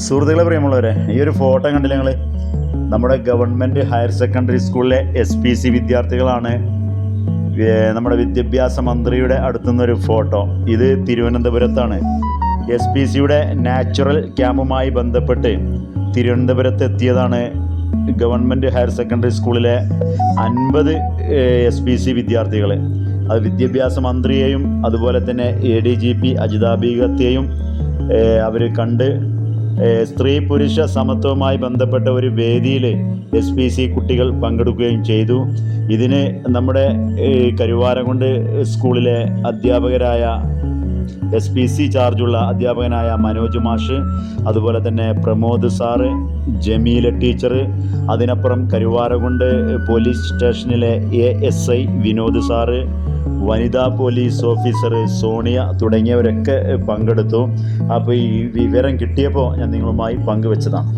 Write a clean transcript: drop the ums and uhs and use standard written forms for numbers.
സുഹൃത്തുക്കളെ, പ്രിയമുള്ളവരെ, ഈ ഒരു ഫോട്ടോ കണ്ടില്ല നിങ്ങൾ? നമ്മുടെ ഗവൺമെൻറ് ഹയർ സെക്കൻഡറി സ്കൂളിലെ SPC വിദ്യാർത്ഥികളാണ്. നമ്മുടെ വിദ്യാഭ്യാസ മന്ത്രിയുടെ അടുത്തുനിന്നൊരു ഫോട്ടോ. ഇത് തിരുവനന്തപുരത്താണ്. SPCയുടെ നാച്ചുറൽ ക്യാമ്പുമായി ബന്ധപ്പെട്ട് തിരുവനന്തപുരത്ത് എത്തിയതാണ് ഗവൺമെൻറ് ഹയർ സെക്കൻഡറി സ്കൂളിലെ 50 SPC വിദ്യാർത്ഥികൾ. അത് വിദ്യാഭ്യാസ മന്ത്രിയെയും അതുപോലെ തന്നെ ADGP അജിതാ ബീഗത്തെയും അവർ കണ്ട് സ്ത്രീ പുരുഷ സമത്വവുമായി ബന്ധപ്പെട്ട ഒരു വേദിയിൽ SPC കുട്ടികൾ പങ്കെടുക്കുകയും ചെയ്തു. ഇതിന് നമ്മുടെ കരുവാരകുണ്ട് സ്കൂളിലെ അധ്യാപകരായ SPC ചാർജുള്ള അധ്യാപകനായ മനോജ് മാഷ്, അതുപോലെ തന്നെ പ്രമോദ് സാറ്, ജമീല ടീച്ചർ, അതിനപ്പുറം കരുവാരകുണ്ട് പോലീസ് സ്റ്റേഷനിലെ ASI വിനോദ് സാറ്, വനിതാ പോലീസ് ഓഫീസർ സോണിയ തുടങ്ങിയവരൊക്കെ പങ്കെടുത്തു. അപ്പോൾ ഈ വിവരം കിട്ടിയപ്പോൾ ഞാൻ നിങ്ങളുമായി പങ്കുവെച്ചതാണ്.